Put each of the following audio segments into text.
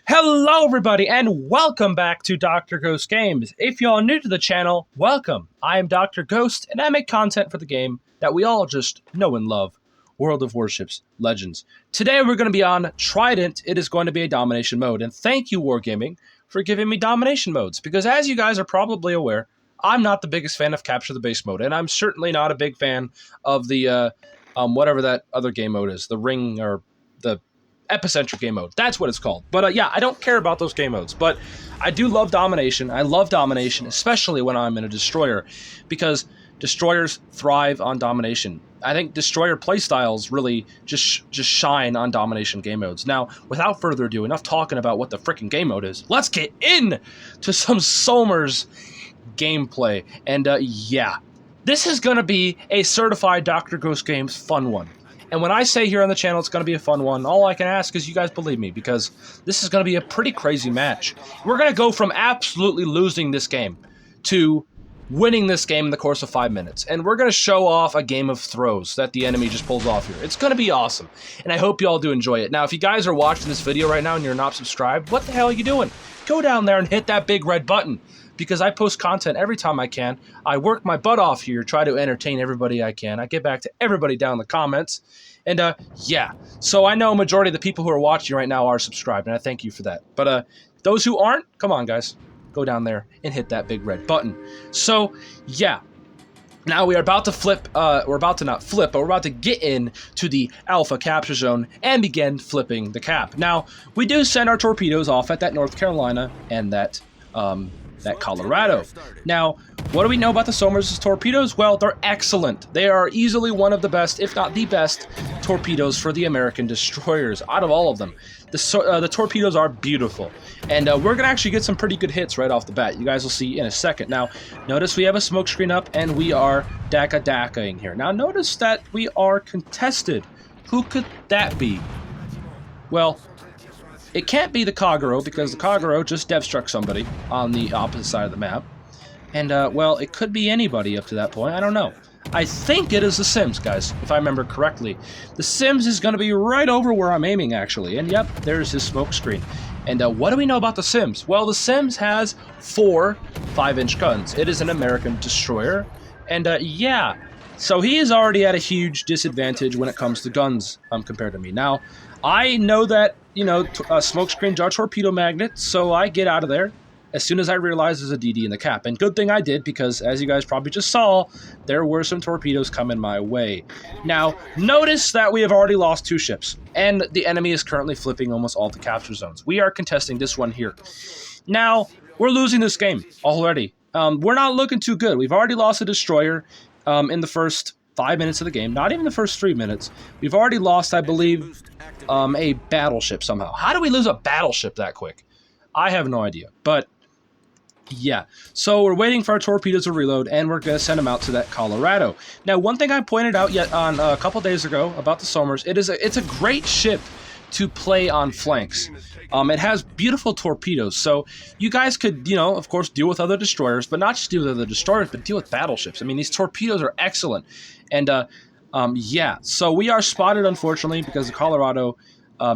Hello everybody and welcome back to Dr. Ghost Games. If y'all are new to the channel, welcome. I am Dr. Ghost and I make content for the game that we all just know and love, World of Warships Legends. Today we're going to be on Trident. It is going to be a domination mode, and thank you Wargaming for giving me domination modes, because as you guys are probably aware, I'm not the biggest fan of Capture the Base mode, and I'm certainly not a big fan of the whatever that other game mode is, the Ring or the Epicenter game mode. That's what it's called. But yeah, I don't care about those game modes. But I do love domination. I love domination, especially when I'm in a destroyer, because destroyers thrive on domination. I think destroyer playstyles really just shine on domination game modes. Now, without further ado, enough talking about what the freaking game mode is. Let's get in to some Somers gameplay. And yeah, this is going to be a certified Dr. Ghost Games fun one. And when I say here on the channel it's going to be a fun one, all I can ask is you guys believe me, because this is going to be a pretty crazy match. We're going to go from absolutely losing this game to winning this game in the course of 5 minutes. And we're going to show off a game of throws that the enemy just pulls off here. It's going to be awesome. And I hope you all do enjoy it. Now, if you guys are watching this video right now and you're not subscribed, what the hell are you doing? Go down there and hit that big red button, because I post content every time I can. I work my butt off here, try to entertain everybody I can. I get back to everybody down in the comments. And yeah, so I know a majority of the people who are watching right now are subscribed, and I thank you for that. But those who aren't, come on guys, go down there and hit that big red button. So yeah, now we are about to flip, we're about to not flip, but we're about to get into the Alpha Capture Zone and begin flipping the cap. Now, we do send our torpedoes off at that North Carolina and that Colorado. Now, what do we know about the Somers' torpedoes? Well, they're excellent. They are easily one of the best, if not the best, torpedoes for the American destroyers out of all of them. The torpedoes are beautiful, and we're going to actually get some pretty good hits right off the bat. You guys will see in a second. Now, notice we have a smoke screen up, and we are DACA-DACA-ing here. Now, notice that we are contested. Who could that be? Well, it can't be the Kagero, because the Kagero just dev-struck somebody on the opposite side of the map. And, well, it could be anybody up to that point. I don't know. I think it is the Sims, guys, if I remember correctly. The Sims is going to be right over where I'm aiming, actually. And, yep, there's his smoke screen. And what do we know about the Sims? Well, the Sims has 4 5-inch guns. It is an American destroyer. And, yeah, so he is already at a huge disadvantage when it comes to guns compared to me. Now, I know that, you know, smoke screens are torpedo magnets, so I get out of there as soon as I realize there's a DD in the cap. And good thing I did, because as you guys probably just saw, there were some torpedoes coming my way. Now, notice that we have already lost 2 ships, and the enemy is currently flipping almost all the capture zones. We are contesting this one here. Now, we're losing this game already. We're not looking too good. We've already lost a destroyer in the first 5 minutes of the game, not even the first 3 minutes. We've already lost, I believe, a battleship somehow. How do we lose a battleship that quick? I have no idea, but yeah. So we're waiting for our torpedoes to reload, and we're going to send them out to that Colorado. Now, one thing I pointed out yet on a couple days ago about the Somers, it's a great ship to play on flanks. It has beautiful torpedoes, so you guys could, you know, of course, deal with other destroyers, but not just deal with other destroyers, but deal with battleships. I mean, these torpedoes are excellent. And, yeah, so we are spotted, unfortunately, because the Colorado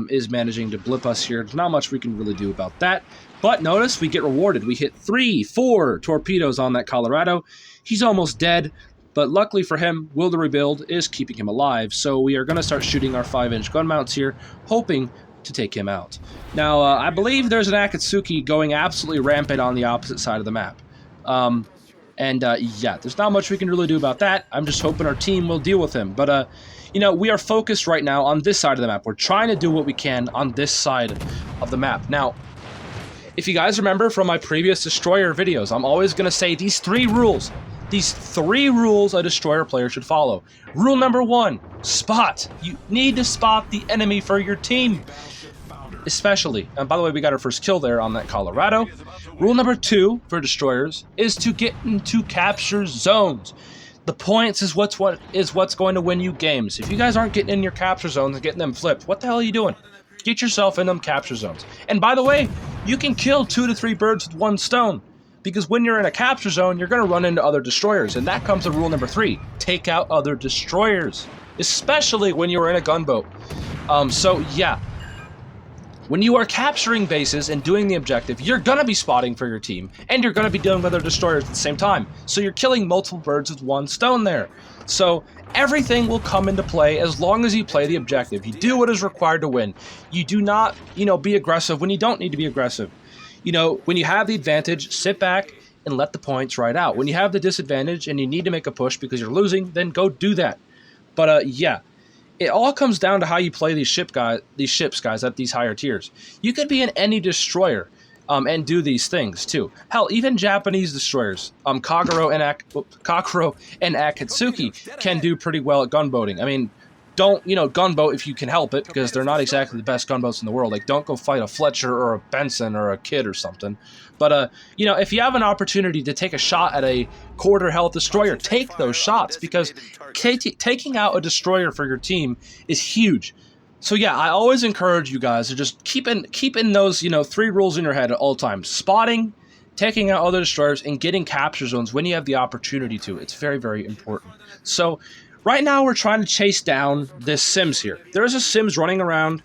is managing to blip us here. There's not much we can really do about that. But notice we get rewarded. We hit 3, 4 torpedoes on that Colorado. He's almost dead. But luckily for him, Will to Rebuild is keeping him alive. So we are going to start shooting our 5-inch gun mounts here, hoping to take him out. Now, I believe there's an Akatsuki going absolutely rampant on the opposite side of the map. Yeah, there's not much we can really do about that. I'm just hoping our team will deal with him. But, you know, we are focused right now on this side of the map. We're trying to do what we can on this side of the map. Now, if you guys remember from my previous destroyer videos, I'm always going to say these 3 rules. These 3 rules a destroyer player should follow. Rule number 1, spot. You need to spot the enemy for your team. Especially, and by the way, we got our first kill there on that Colorado. Rule number 2 for destroyers is to get into capture zones. The points is what's going to win you games. If you guys aren't getting in your capture zones and getting them flipped, what the hell are you doing? Get yourself in them capture zones. And by the way, you can kill 2 to 3 birds with 1 stone, because when you're in a capture zone, you're going to run into other destroyers, and that comes to rule number 3. Take out other destroyers, especially when you're in a gunboat. So yeah, When you are capturing bases and doing the objective, you're going to be spotting for your team, and you're going to be dealing with their destroyers at the same time. So you're killing multiple birds with one stone there. So everything will come into play as long as you play the objective. You do what is required to win. You do not, be aggressive when you don't need to be aggressive. When you have the advantage, sit back and let the points ride out. When you have the disadvantage and you need to make a push because you're losing, then go do that. But yeah. It all comes down to how you play these ships, guys, at these higher tiers. You could be in any destroyer and do these things, too. Hell, even Japanese destroyers, Kagero and Akatsuki can do pretty well at gunboating. I mean, don't, gunboat if you can help it, because they're not exactly the best gunboats in the world. Like, don't go fight a Fletcher or a Benson or a Kidd or something. But, if you have an opportunity to take a shot at a quarter health destroyer, take those shots, because taking out a destroyer for your team is huge. So yeah, I always encourage you guys to just keep in those, 3 rules in your head at all times. Spotting, taking out other destroyers, and getting capture zones when you have the opportunity to. It's very, very important. So right now we're trying to chase down this Sims here. There's a Sims running around.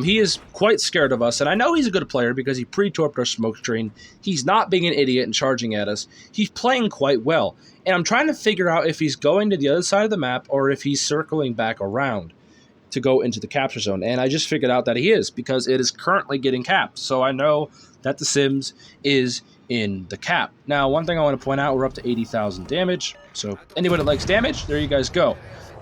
He is quite scared of us, and I know he's a good player because he pre-torped our smoke screen. He's not being an idiot and charging at us. He's playing quite well, and I'm trying to figure out if he's going to the other side of the map or if he's circling back around to go into the capture zone, and I just figured out that he is because it is currently getting capped, so I know that the Sims is in the cap. Now, one thing I want to point out, we're up to 80,000 damage, so anyone that likes damage, there you guys go.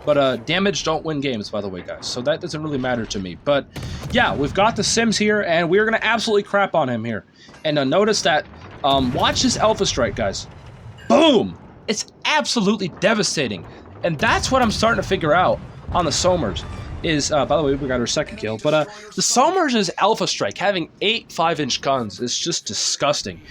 But damage don't win games, by the way, guys, so that doesn't really matter to me. But yeah, we've got the Sims here, and we're going to absolutely crap on him here. And notice that, watch this Alpha Strike, guys. Boom! It's absolutely devastating. And that's what I'm starting to figure out on the Somers. By the way, we got our second kill. But the Somers' Alpha Strike, having 8 5-inch guns, is just disgusting.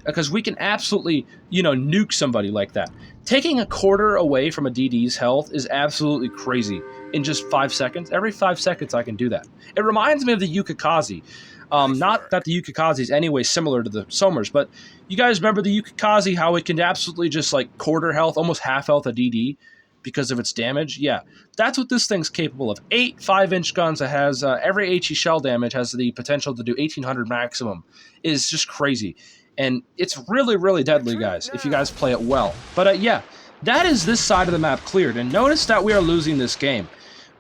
Because we can absolutely, nuke somebody like that. Taking a quarter away from a DD's health is absolutely crazy in just 5 seconds. Every 5 seconds I can do that. It reminds me of the Yukikaze. Not that the Yukikaze is anyway similar to the Somers, but you guys remember the Yukikaze, how it can absolutely just quarter health, almost half health a DD because of its damage? Yeah, that's what this thing's capable of. 8 5-inch guns that has, every HE shell damage has the potential to do 1800 maximum. It is just crazy. And it's really, really deadly, guys, if you guys play it well. But yeah, that is this side of the map cleared. And notice that we are losing this game.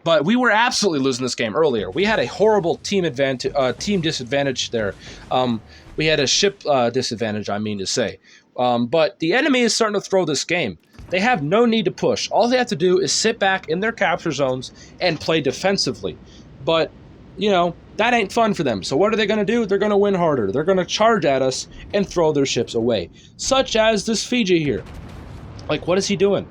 But we were absolutely losing this game earlier. We had a horrible team disadvantage there. We had a ship disadvantage, I mean to say. But the enemy is starting to throw this game. They have no need to push. All they have to do is sit back in their capture zones and play defensively. But, that ain't fun for them. So what are they going to do? They're going to win harder. They're going to charge at us and throw their ships away. Such as this Fiji here. What is he doing?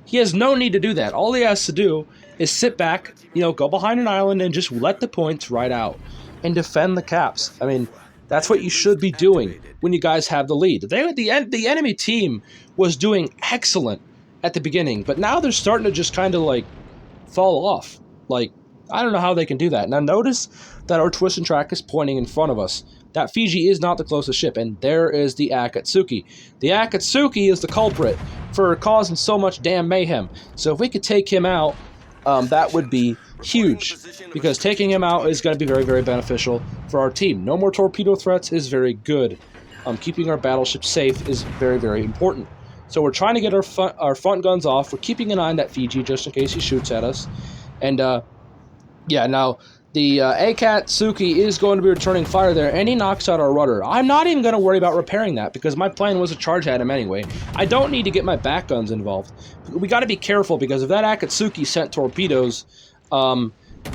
He has no need to do that. All he has to do is sit back, go behind an island and just let the points ride out and defend the caps. I mean, that's what you should be doing when you guys have the lead. The enemy team was doing excellent at the beginning, but now they're starting to just kind of fall off. I don't know how they can do that. Now notice that our twist and track is pointing in front of us. That Fiji is not the closest ship, and there is the Akatsuki. The Akatsuki is the culprit for causing so much damn mayhem. So if we could take him out, that would be huge, because taking him out is going to be very, very beneficial for our team. No more torpedo threats is very good. Keeping our battleship safe is very, very important. So we're trying to get our front guns off. We're keeping an eye on that Fiji just in case he shoots at us. And yeah, now the Akatsuki is going to be returning fire there, and he knocks out our rudder. I'm not even going to worry about repairing that because my plan was to charge at him anyway. I don't need to get my back guns involved. We got to be careful because if that Akatsuki sent torpedoes,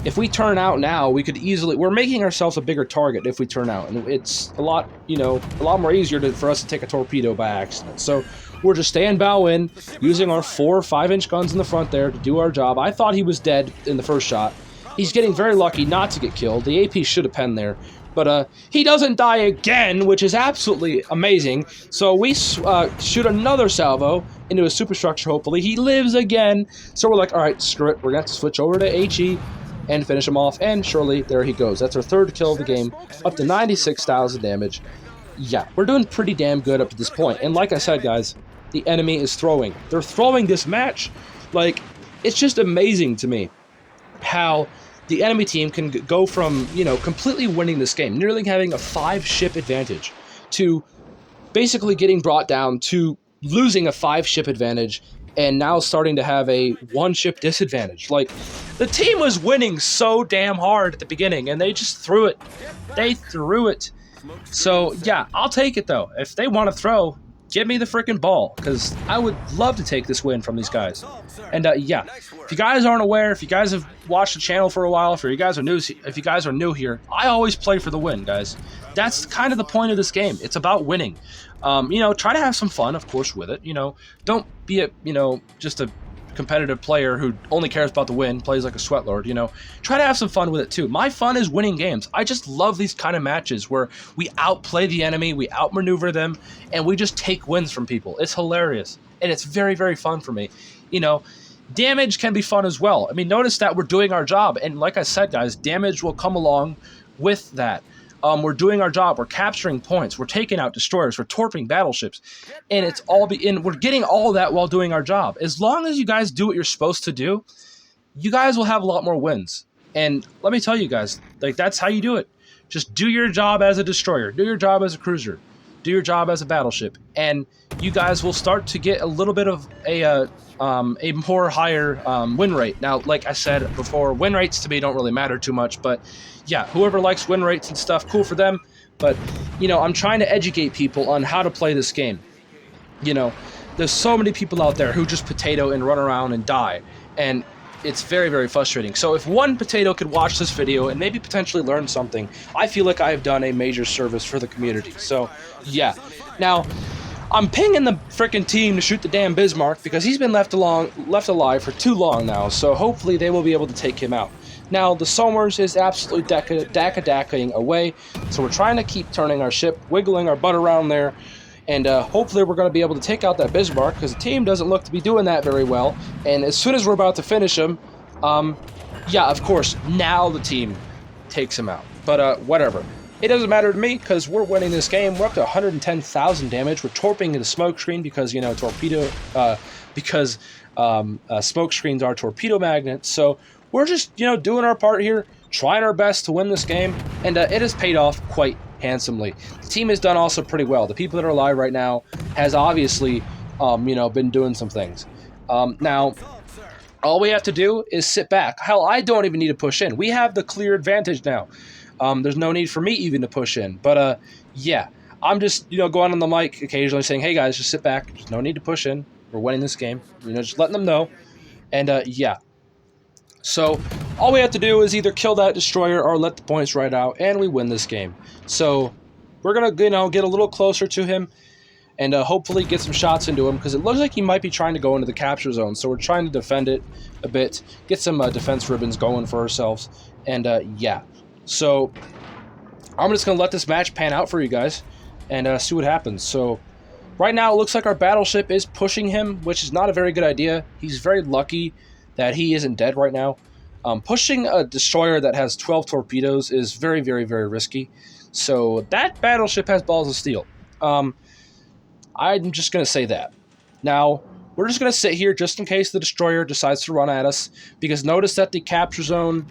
if we turn out now, we could easily... We're making ourselves a bigger target if we turn out, and it's a lot, a lot more easier for us to take a torpedo by accident. So we're just staying bow in, using our 4 5-inch guns in the front there to do our job. I thought he was dead in the first shot. He's getting very lucky not to get killed. The AP should have penned there. But he doesn't die again, which is absolutely amazing. So we shoot another salvo into a superstructure, hopefully. He lives again. So we're like, all right, screw it. We're going to have to switch over to HE and finish him off. And surely, there he goes. That's our 3rd kill of the game, up to 96,000 damage. Yeah, we're doing pretty damn good up to this point. And like I said, guys, the enemy is throwing. They're throwing this match. It's just amazing to me how the enemy team can go from, completely winning this game, nearly having a 5-ship advantage, to basically getting brought down to losing a 5-ship advantage and now starting to have a 1-ship disadvantage. Like, the team was winning so damn hard at the beginning, and they just threw it. They threw it. So, yeah, I'll take it, though. If they want to throw, give me the freaking ball, because I would love to take this win from these guys. And, yeah, if you guys aren't aware, if you guys have watched the channel for a while, if you guys are new here, I always play for the win, guys. That's kind of the point of this game. It's about winning. Try to have some fun, of course, with it. Don't be just a competitive player who only cares about the win, plays like a sweatlord. Try to have some fun with it too. My fun is winning games. I just love these kind of matches where we outplay the enemy, we outmaneuver them, and we just take wins from people. It's hilarious, and it's very, very fun for me. Damage can be fun as well. I mean, notice that we're doing our job, and like I said, guys, damage will come along with that. We're doing our job. We're capturing points. We're taking out destroyers. We're torping battleships, and we're getting all that while doing our job. As long as you guys do what you're supposed to do, you guys will have a lot more wins. And let me tell you guys, that's how you do it. Just do your job as a destroyer. Do your job as a cruiser. Do your job as a battleship, and you guys will start to get a little bit of a more higher win rate. Now, like I said before, win rates to me don't really matter too much, but yeah, whoever likes win rates and stuff, cool for them. But I'm trying to educate people on how to play this game. There's so many people out there who just potato and run around and die, and it's very, very frustrating. So if one potato could watch this video and maybe potentially learn something, I feel like I have done a major service for the community. So yeah. Now, I'm pinging the frickin' team to shoot the damn Bismarck because he's been left alive for too long now, so hopefully they will be able to take him out. Now, the Somers is absolutely dacking away, so we're trying to keep turning our ship, wiggling our butt around there, and hopefully we're going to be able to take out that Bismarck, because the team doesn't look to be doing that very well, and as soon as we're about to finish him, yeah, of course, now the team takes him out. But whatever. It doesn't matter to me, because we're winning this game. We're up to 110,000 damage. We're torping the smoke screen because, smoke screens are torpedo magnets. So we're just, doing our part here, trying our best to win this game, and it has paid off quite handsomely. The team has done also pretty well. The people that are alive right now has obviously, been doing some things. Now, all we have to do is sit back. Hell, I don't even need to push in. We have the clear advantage now. There's no need for me even to push in. But, yeah, I'm just, going on the mic occasionally saying, hey, guys, just sit back. There's no need to push in. We're winning this game. Just letting them know. And, yeah. So, all we have to do is either kill that destroyer or let the points ride out, and we win this game. So, we're going to, get a little closer to him and hopefully get some shots into him, because it looks like he might be trying to go into the capture zone. So, we're trying to defend it a bit, get some defense ribbons going for ourselves, and, yeah. So, I'm just going to let this match pan out for you guys and see what happens. So, right now, it looks like our battleship is pushing him, which is not a very good idea. He's very lucky that he isn't dead right now. Pushing a destroyer that has 12 torpedoes is very, very, very risky. So, that battleship has balls of steel. I'm just going to say that. Now, we're just going to sit here just in case the destroyer decides to run at us, because notice that the capture zone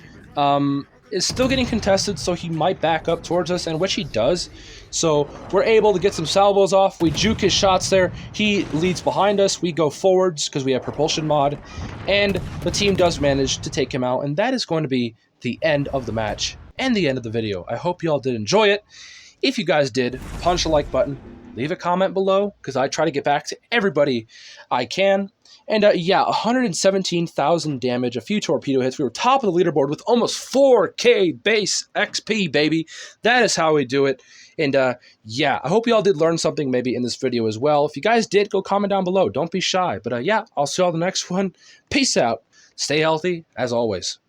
is still getting contested, so he might back up towards us, and which he does. So we're able to get some salvos off. We juke his shots there. He leads behind us. We go forwards because we have propulsion mod, and the team does manage to take him out, and that is going to be the end of the match and the end of the video. I hope you all did enjoy it. If you guys did, punch the like button, leave a comment below, because I try to get back to everybody I can. And yeah, 117,000 damage, a few torpedo hits. We were top of the leaderboard with almost 4K base XP, baby. That is how we do it. And yeah, I hope you all did learn something maybe in this video as well. If you guys did, go comment down below. Don't be shy. But yeah, I'll see you all in the next one. Peace out. Stay healthy, as always.